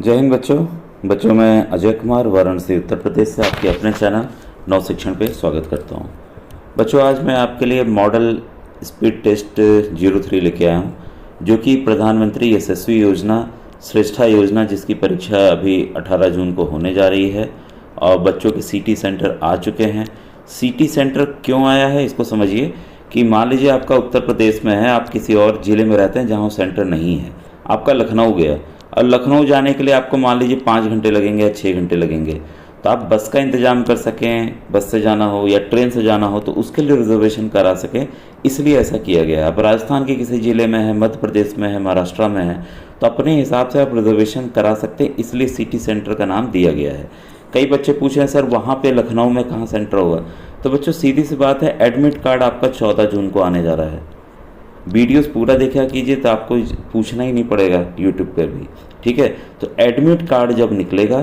जय हिंद बच्चों। मैं अजय कुमार वाराणसी उत्तर प्रदेश से आपके अपने चैनल नव शिक्षण पे स्वागत करता हूँ। बच्चों, आज मैं आपके लिए मॉडल स्पीड टेस्ट 03 लेके आया हूँ, जो कि प्रधानमंत्री यशस्वी योजना श्रेष्ठा योजना, जिसकी परीक्षा अभी 18 जून को होने जा रही है और बच्चों के सीटी सेंटर आ चुके हैं। सीटी सेंटर क्यों आया है इसको समझिए कि मान लीजिए आपका उत्तर प्रदेश में है, आप किसी और ज़िले में रहते हैं जहाँ सेंटर नहीं है, आपका लखनऊ गया और लखनऊ जाने के लिए आपको मान लीजिए 5 घंटे लगेंगे या 6 घंटे लगेंगे, तो आप बस का इंतज़ाम कर सकें, बस से जाना हो या ट्रेन से जाना हो तो उसके लिए रिजर्वेशन करा सकें, इसलिए ऐसा किया गया है। अब राजस्थान के किसी ज़िले में है, मध्य प्रदेश में है, महाराष्ट्र में है, तो अपने हिसाब से आप रिजर्वेशन करा सकते हैं, इसलिए सिटी सेंटर का नाम दिया गया है। कई बच्चे पूछ रहे हैं सर वहाँ पे लखनऊ में कहाँ सेंटर होगा, तो बच्चों सीधी सी बात है, एडमिट कार्ड आपका 14 जून को आने जा रहा है। वीडियोस पूरा देखा कीजिए तो आपको पूछना ही नहीं पड़ेगा यूट्यूब पर भी, ठीक है। तो एडमिट कार्ड जब निकलेगा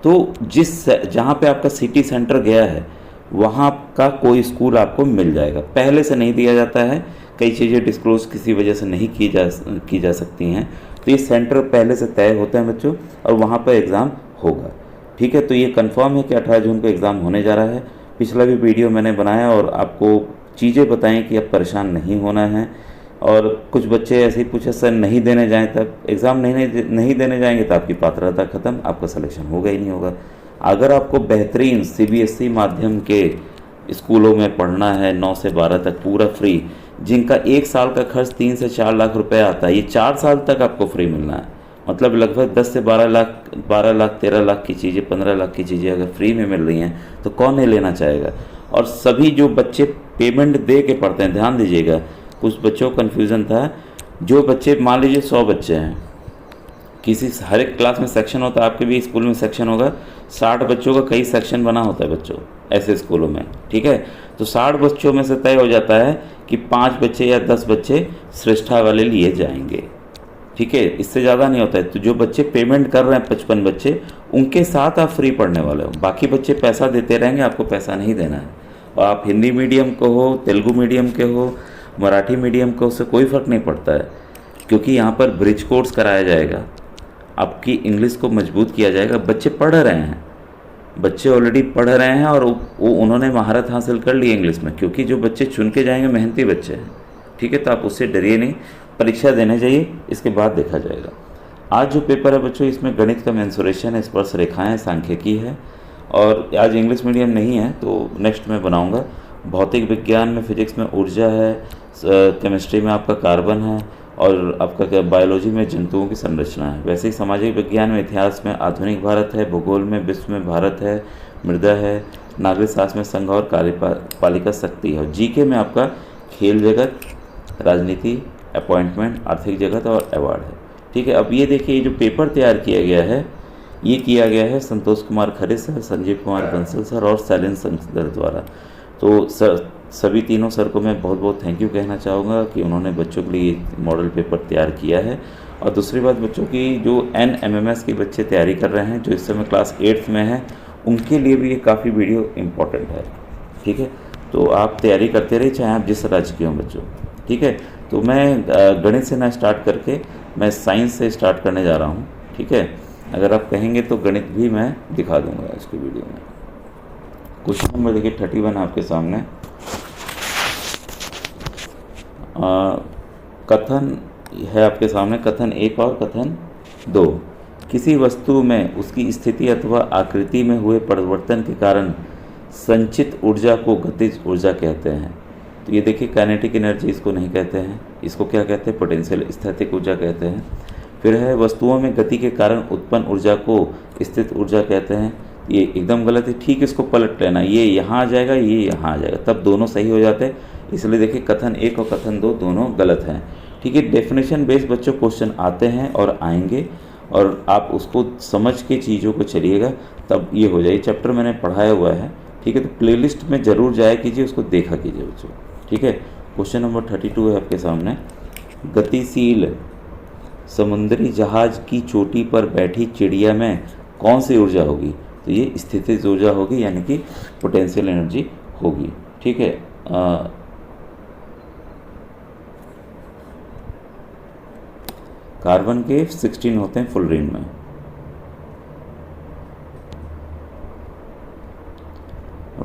तो जहाँ पे आपका सिटी सेंटर गया है वहाँ का कोई स्कूल आपको मिल जाएगा। पहले से नहीं दिया जाता है, कई चीज़ें डिस्क्लोज किसी वजह से नहीं की जा सकती हैं, तो ये सेंटर पहले से तय होते हैं बच्चों और वहाँ पर एग्ज़ाम होगा, ठीक है। तो ये कंफर्म है कि 18 जून को एग्ज़ाम होने जा रहा है। पिछला भी वीडियो मैंने बनाया और आपको चीज़ें बताएं कि अब परेशान नहीं होना है। और कुछ बच्चे ऐसे ही पूछे सर नहीं देने जाएं, तब एग्ज़ाम नहीं देने जाएंगे तो आपकी पात्रता ख़त्म, आपका सिलेक्शन होगा ही नहीं होगा। अगर आपको बेहतरीन सीबीएसई माध्यम के स्कूलों में पढ़ना है 9 से 12 तक पूरा फ्री, जिनका 1 साल का खर्च 3 से 4 लाख रुपए आता है, ये 4 साल तक आपको फ्री मिलना है। मतलब लगभग 10 से 12 लाख 13 लाख की चीज़ें, 15 लाख की चीज़ें अगर फ्री में मिल रही हैं तो कौन नहीं लेना चाहेगा। और सभी जो बच्चे पेमेंट दे के पढ़ते हैं, ध्यान दीजिएगा, कुछ बच्चों को कन्फ्यूज़न था। जो बच्चे मान लीजिए 100 बच्चे हैं, हर एक क्लास में सेक्शन होता है, आपके भी स्कूल में सेक्शन होगा, 60 बच्चों का कई सेक्शन बना होता है बच्चों ऐसे स्कूलों में, ठीक है। तो 60 बच्चों में से तय हो जाता है कि 5 बच्चे या 10 बच्चे श्रेष्ठा वाले लिए जाएंगे, ठीक है, इससे ज़्यादा नहीं होता है। तो जो बच्चे पेमेंट कर रहे हैं 55 बच्चे, उनके साथ आप फ्री पढ़ने वाले हो, बाकी बच्चे पैसा देते रहेंगे, आपको पैसा नहीं देना है। और आप हिंदी मीडियम के हो, तेलुगु मीडियम के हो, मराठी मीडियम को, उससे कोई फ़र्क नहीं पड़ता है, क्योंकि यहाँ पर ब्रिज कोर्स कराया जाएगा, आपकी इंग्लिश को मजबूत किया जाएगा। बच्चे पढ़ रहे हैं, बच्चे ऑलरेडी पढ़ रहे हैं और उन्होंने महारत हासिल कर ली इंग्लिश में, क्योंकि जो बच्चे चुन के जाएंगे मेहनती बच्चे हैं, ठीक है। तो आप उससे डरिए नहीं, परीक्षा देने जाइए, इसके बाद देखा जाएगा। आज जो पेपर है बच्चों, इसमें गणित का मेंसुरेशन है, स्पर्श रेखाएँ, सांख्यिकी है, और आज इंग्लिश मीडियम नहीं है तो नेक्स्ट में बनाऊँगा। भौतिक विज्ञान में फिजिक्स में ऊर्जा है, केमिस्ट्री में आपका कार्बन है, और आपका बायोलॉजी में जंतुओं की संरचना है। वैसे ही सामाजिक विज्ञान में इतिहास में आधुनिक भारत है, भूगोल में विश्व में भारत है, मृदा है, नागरिक शास्त्र में संघ और कार्यपालिका शक्ति है, और जीके में आपका खेल जगत, राजनीति, अपॉइंटमेंट, आर्थिक जगत और अवार्ड है, ठीक है। अब ये देखिए, ये जो पेपर तैयार किया गया है, ये किया गया है संतोष कुमार खरे सर, संजीव कुमार बंसल सर और शैलेंद्र सर द्वारा। तो सर, सभी तीनों सर को मैं बहुत बहुत थैंक यू कहना चाहूँगा कि उन्होंने बच्चों के लिए मॉडल पेपर तैयार किया है। और दूसरी बात, बच्चों की जो NMMS के बच्चे तैयारी कर रहे हैं, जो इस समय क्लास 8th में हैं, उनके लिए भी ये काफ़ी वीडियो इम्पॉर्टेंट है, ठीक है। तो आप तैयारी करते रहिए, चाहे आप जिस राज्य के हों बच्चों, ठीक है। तो मैं गणित से ना स्टार्ट करके मैं साइंस से स्टार्ट करने जा रहा हूँ, ठीक है। अगर आप कहेंगे तो गणित भी मैं दिखा दूँगा इसकी वीडियो में। क्वेश्चन नंबर देखिए 31 आपके सामने। कथन है आपके सामने, कथन 1 और कथन 2। किसी वस्तु में उसकी स्थिति अथवा आकृति में हुए परिवर्तन के कारण संचित ऊर्जा को गतिज ऊर्जा कहते हैं। तो ये देखिए, काइनेटिक एनर्जी इसको नहीं कहते हैं, इसको क्या कहते हैं, पोटेंशियल स्थैतिक ऊर्जा कहते हैं। फिर है वस्तुओं में गति के कारण उत्पन्न ऊर्जा को स्थित ऊर्जा कहते हैं। ये एकदम गलत है, ठीक, इसको पलट लेना, ये यहाँ आ जाएगा, ये यहाँ आ जाएगा, तब दोनों सही हो जाते हैं। इसलिए देखिए, कथन 1 और कथन 2 दोनों गलत हैं, ठीक है। डेफिनेशन बेस्ड बच्चों क्वेश्चन आते हैं और आएंगे, और आप उसको समझ के चीज़ों को चलिएगा, तब ये हो जाए। चैप्टर मैंने पढ़ाया हुआ है, ठीक है, तो प्लेलिस्ट में ज़रूर जाया कीजिए, उसको देखा कीजिए बच्चों, ठीक है। क्वेश्चन नंबर 32 है आपके सामने। गतिशील समुद्री जहाज की चोटी पर बैठी चिड़िया में कौन सी ऊर्जा होगी, तो ये स्थितिज ऊर्जा होगी, यानी कि पोटेंशियल एनर्जी होगी, ठीक है। कार्बन के 16 होते हैं फुल रिंग में,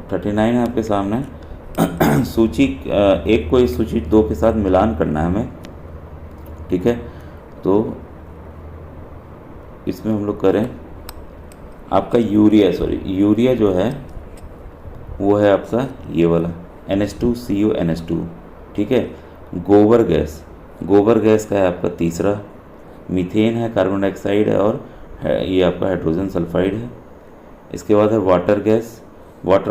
39 है आपके सामने। सूची एक को इस सूची 2 के साथ मिलान करना है हमें, ठीक है। तो इसमें हम लोग करें आपका यूरिया जो है वो है आपका ये वाला NH2CuNH2, ठीक है। गोबर गैस का है आपका तीसरा, मीथेन है, कार्बन डाइऑक्साइड है, और ये आपका हाइड्रोजन सल्फाइड है। इसके बाद है वाटर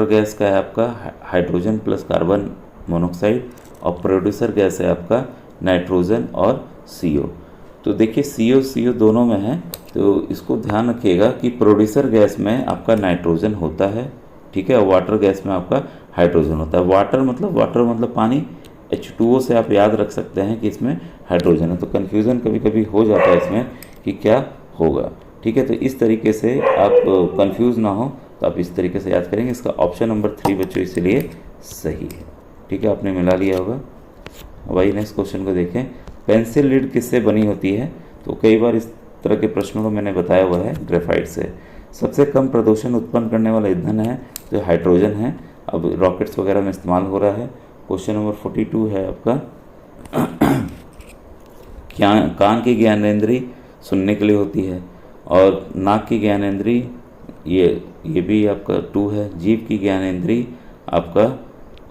गैस का है आपका हाइड्रोजन प्लस कार्बन मोनोऑक्साइड, और प्रोड्यूसर गैस है आपका नाइट्रोजन और CO। तो देखिए CO दोनों में है, तो इसको ध्यान रखिएगा कि प्रोड्यूसर गैस में आपका नाइट्रोजन होता है, ठीक है, और वाटर गैस में आपका हाइड्रोजन होता है। वाटर मतलब पानी, H2O से आप याद रख सकते हैं कि इसमें हाइड्रोजन है। तो कन्फ्यूज़न कभी कभी हो जाता है इसमें कि क्या होगा, ठीक है। तो इस तरीके से आप कंफ्यूज ना हो, तो आप इस तरीके से याद करेंगे। इसका ऑप्शन नंबर 3 बच्चों इसलिए सही है, ठीक है, आपने मिला लिया होगा। वही नेक्स्ट क्वेश्चन को देखें, पेंसिल लीड किससे बनी होती है? तो कई बार इस तरह के प्रश्नों को मैंने बताया हुआ है, ग्रेफाइट से। सबसे कम प्रदूषण उत्पन्न करने वाला ईंधन है जो हाइड्रोजन है, अब रॉकेट्स वगैरह में इस्तेमाल हो रहा है। क्वेश्चन नंबर 42 है आपका, कान की ज्ञानेंद्री सुनने के लिए होती है, और नाक की ज्ञानेंद्री ये भी आपका 2 है। जीभ की ज्ञानेंद्री आपका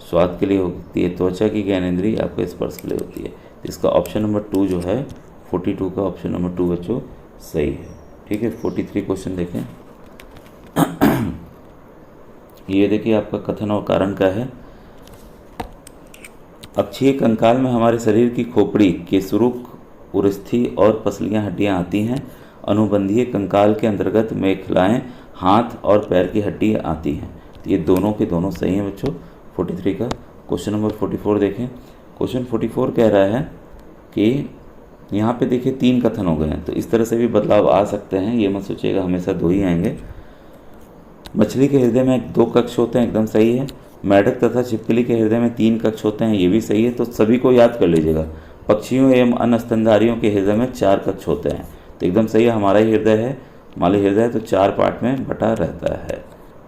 स्वाद के लिए होती है, त्वचा की ज्ञानेंद्री आपके स्पर्श के लिए होती है। इसका ऑप्शन नंबर 2 जो है 42 का ऑप्शन नंबर 2 बच्चों सही है, ठीक है। 43 क्वेश्चन देखें। ये देखिए आपका कथन और कारण का है। अक्षीय कंकाल में हमारे शरीर की खोपड़ी, केसुरुक, उरस्थि और पसलियां हड्डियां आती हैं। अनुबंधीय कंकाल के अंतर्गत मेखलाएं, हाथ और पैर की हड्डियां आती हैं। तो ये दोनों के दोनों सही हैं बच्चों। 43 का क्वेश्चन नंबर 44 देखें। क्वेश्चन 44 कह रहा है कि यहाँ पे देखिए 3 कथन हो गए हैं, तो इस तरह से भी बदलाव आ सकते हैं, ये मत सोचिएगा हमेशा 2 ही आएंगे। मछली के हृदय में 2 कक्ष होते हैं, एकदम सही है। मेढक तथा छिपकली के हृदय में 3 कक्ष होते हैं, ये भी सही है। तो सभी को याद कर लीजिएगा। पक्षियों एवं अन्य स्तनधारियों के हृदय में 4 कक्ष होते हैं, तो एकदम सही है। हमारा ही हृदय है, माली हृदय है, तो 4 पार्ट में बटा रहता है,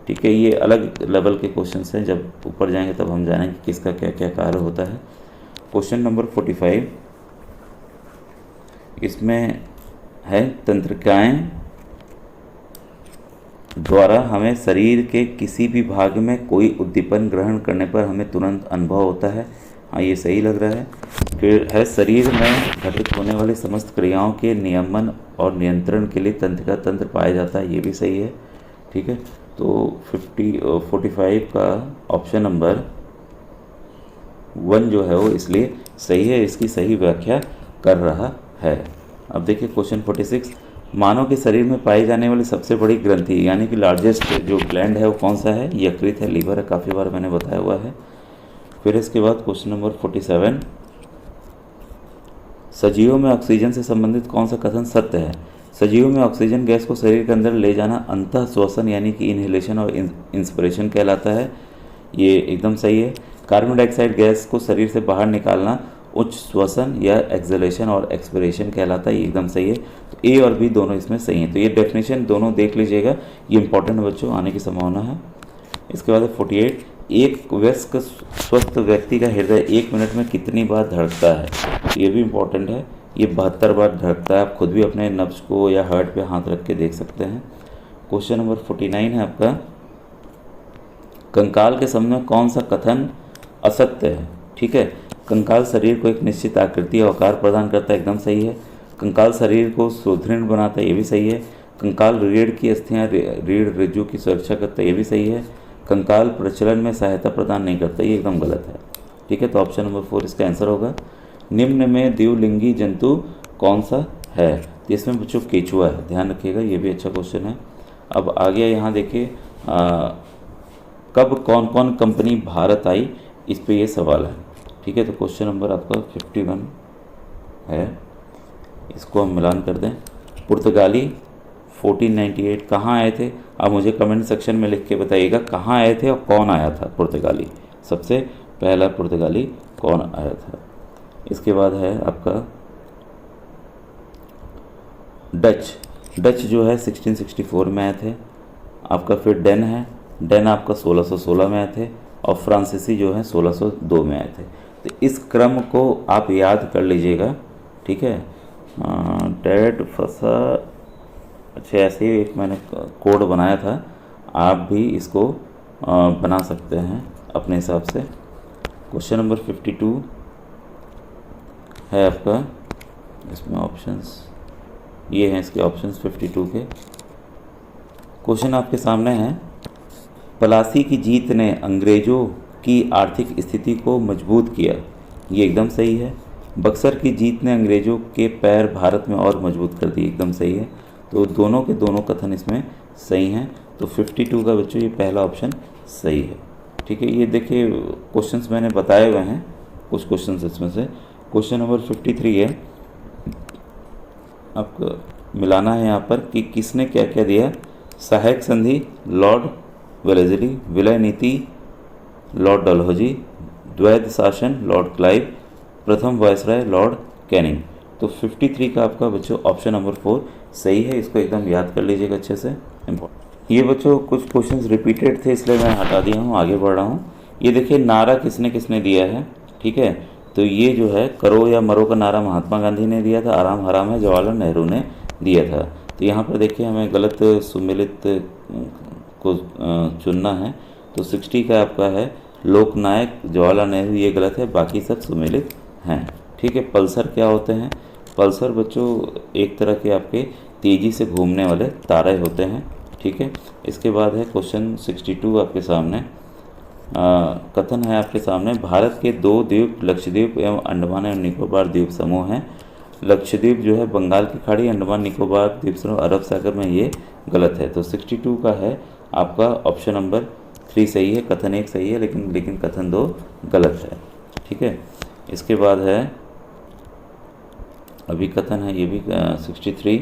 ठीक है। ये अलग लेवल के क्वेश्चन हैं, जब ऊपर जाएंगे तब हम जानेंगे किसका क्या क्या कार्य होता है। क्वेश्चन नंबर 45 इसमें है, तंत्रिकाएं द्वारा हमें शरीर के किसी भी भाग में कोई उद्दीपन ग्रहण करने पर हमें तुरंत अनुभव होता है। हाँ, ये सही लग रहा है। फिर है, शरीर में घटित होने वाली समस्त क्रियाओं के नियमन और नियंत्रण के लिए तंत्रिका तंत्र पाया जाता है, ये भी सही है, ठीक है। तो 45 का ऑप्शन नंबर 1 जो है वो इसलिए सही है, इसकी सही व्याख्या कर रहा है। अब देखिए क्वेश्चन 46, मानव के शरीर में पाई जाने वाली सबसे बड़ी ग्रंथि यानी कि लार्जेस्ट जो ग्लैंड है वो कौन सा है? यकृत है, लीवर है, काफ़ी बार मैंने बताया हुआ है। फिर इसके बाद क्वेश्चन नंबर 47, सजीवों में ऑक्सीजन से संबंधित कौन सा कथन सत्य है? सजीवों में ऑक्सीजन गैस को शरीर के अंदर ले जाना अंतः श्वसन यानी कि इनहेलेशन और इंस्पिरेशन कहलाता है, ये एकदम सही है। कार्बन डाइऑक्साइड गैस को शरीर से बाहर निकालना उच्च श्वसन या एक्सलेशन और एक्सपिरेशन कहलाता है, ये एकदम सही है। तो ए और बी दोनों इसमें सही हैं। तो ये डेफिनेशन दोनों देख लीजिएगा, ये इंपॉर्टेंट बच्चों, आने की संभावना है। इसके बाद 48, एक वयस्क स्वस्थ व्यक्ति का हृदय 1 मिनट में कितनी बार धड़कता है? ये भी इम्पोर्टेंट है, ये 72 बार धड़कता है। आप खुद भी अपने नब्ज को या हार्ट पे हाथ रख के देख सकते हैं। क्वेश्चन नंबर 49 है आपका, कंकाल के संबंध में कौन सा कथन असत्य है? ठीक है, कंकाल शरीर को एक निश्चित आकृति और आकार प्रदान करता है, एकदम सही है। कंकाल शरीर को सुदृढ़ बनाता है, ये भी सही है। कंकाल रीढ़ की अस्थियां रीढ़ ऋजु की सुरक्षा करता है, ये भी सही है। कंकाल प्रचलन में सहायता प्रदान नहीं करता, ये एकदम गलत है। ठीक है, तो ऑप्शन नंबर 4 इसका आंसर होगा। निम्न में द्विलिंगी जंतु कौन सा है? तो इसमें बच्चों केचुआ है, ध्यान रखिएगा, ये भी अच्छा क्वेश्चन है। अब आगे यहाँ देखिए, कब कौन कौन कंपनी भारत आई, इस पे ये सवाल है। ठीक है, तो क्वेश्चन नंबर आपका 51 है, इसको हम मिलान कर दें। पुर्तगाली 1498 कहाँ आए थे? आप मुझे कमेंट सेक्शन में लिख के बताइएगा कहाँ आए थे और कौन आया था पुर्तगाली, सबसे पहला पुर्तगाली कौन आया था। इसके बाद है आपका डच जो है 1664 में आए थे। आपका फिर डेन है डेन आपका 1616 में आए थे और फ्रांसीसी जो है 1602 में आए थे। तो इस क्रम को आप याद कर लीजिएगा, ठीक है। डेड फसा, अच्छा ऐसे ही एक मैंने कोड बनाया था, आप भी इसको बना सकते हैं अपने हिसाब से। क्वेश्चन नंबर 52 है आपका, इसमें ऑप्शंस ये हैं, इसके ऑप्शंस 52 के। क्वेश्चन आपके सामने है, प्लासी की जीत ने अंग्रेज़ों की आर्थिक स्थिति को मजबूत किया, ये एकदम सही है। बक्सर की जीत ने अंग्रेज़ों के पैर भारत में और मजबूत कर दिए, एकदम सही है। तो दोनों के दोनों कथन इसमें सही हैं। तो 52 का बच्चों ये पहला ऑप्शन सही है, ठीक है। ये देखिए क्वेश्चंस मैंने बताए हुए हैं, कुछ क्वेश्चंस इसमें से। क्वेश्चन नंबर 53 है, आपको मिलाना है यहाँ पर कि किसने क्या क्या दिया। सहायक संधि लॉर्ड वेलेस्ली, विलय नीति लॉर्ड डलहौजी, द्वैध शासन लॉर्ड क्लाइव, प्रथम वायसराय लॉर्ड कैनिंग। तो 53 का आपका बच्चों ऑप्शन नंबर 4 सही है, इसको एकदम याद कर लीजिएगा अच्छे से। ये बच्चों कुछ क्वेश्चंस रिपीटेड थे इसलिए मैं हटा दिया हूँ, आगे बढ़ रहा हूँ। ये देखिए नारा किसने किसने दिया है, ठीक है। तो ये जो है करो या मरो का नारा महात्मा गांधी ने दिया था, आराम हराम है जवाहरलाल नेहरू ने दिया था। तो यहाँ पर देखिए हमें गलत सुमेलित को चुनना है। तो 60 का आपका है लोकनायक जवाहरलाल नेहरू, ये गलत है, बाकी सब सुमेलित हैं, ठीक है। पल्सर क्या होते हैं, पल्सर बच्चों एक तरह के आपके तेज़ी से घूमने वाले तारे होते हैं, ठीक है। इसके बाद है क्वेश्चन 62 आपके सामने। कथन है आपके सामने, भारत के 2 द्वीप लक्षद्वीप एवं अंडमान एवं निकोबार द्वीप समूह हैं। लक्षद्वीप जो है बंगाल की खाड़ी, अंडमान निकोबार द्वीप समूह अरब सागर में, ये गलत है। तो 62 का है आपका ऑप्शन नंबर 3 सही है, कथन 1 सही है, लेकिन कथन 2 गलत है, ठीक है। इसके बाद है अभी कथन है ये भी 63,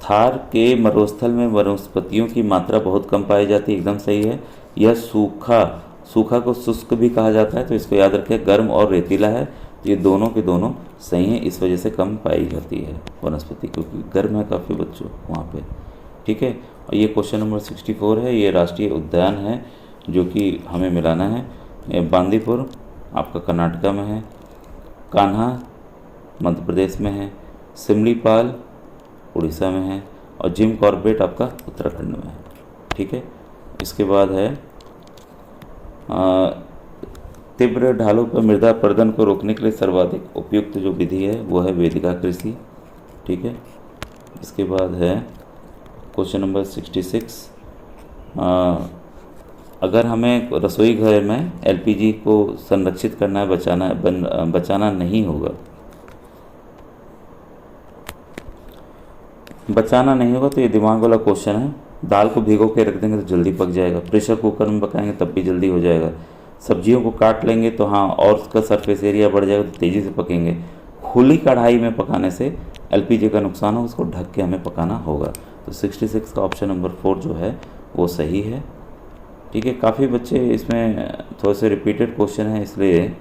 थार के मरुस्थल में वनस्पतियों की मात्रा बहुत कम पाई जाती है, एकदम सही है। यह सूखा को शुष्क भी कहा जाता है, तो इसको याद रखें, गर्म और रेतीला है। तो ये दोनों के दोनों सही हैं, इस वजह से कम पाई जाती है वनस्पति, क्योंकि गर्म है काफ़ी बच्चों वहाँ पे, ठीक है। और ये क्वेश्चन नंबर 64 है, ये राष्ट्रीय उद्यान है जो कि हमें मिलाना है। ये बांदीपुर आपका कर्नाटका में है, कान्हा मध्य प्रदेश में है, सिमलीपाल उड़ीसा में है, और जिम कॉर्बेट आपका उत्तराखंड में है, ठीक है। इसके बाद है तीव्र ढालों पर मृदा अपरदन को रोकने के लिए सर्वाधिक उपयुक्त जो विधि है वो है वेदिका कृषि, ठीक है। इसके बाद है क्वेश्चन नंबर 66, अगर हमें रसोई घर में एलपीजी को संरक्षित करना है, बचाना नहीं होगा, तो ये दिमाग वाला क्वेश्चन है। दाल को भिगो के रख देंगे तो जल्दी पक जाएगा, प्रेशर कुकर में पकाएंगे तब भी जल्दी हो जाएगा, सब्जियों को काट लेंगे तो हाँ और उसका सरफेस एरिया बढ़ जाएगा तो तेज़ी से पकेंगे, खुली कढ़ाई में पकाने से एलपीजी का नुकसान हो, उसको ढक के हमें पकाना होगा। तो 66 का ऑप्शन नंबर 4 जो है वो सही है, ठीक है। काफ़ी बच्चे इसमें थोड़े से रिपीटेड क्वेश्चन है, इसलिए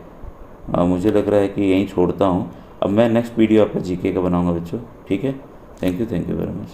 मुझे लग रहा है कि यहीं छोड़ता हूँ। अब मैं नेक्स्ट वीडियो आपका जीके का बनाऊँगा बच्चों, ठीक है। Thank you very much.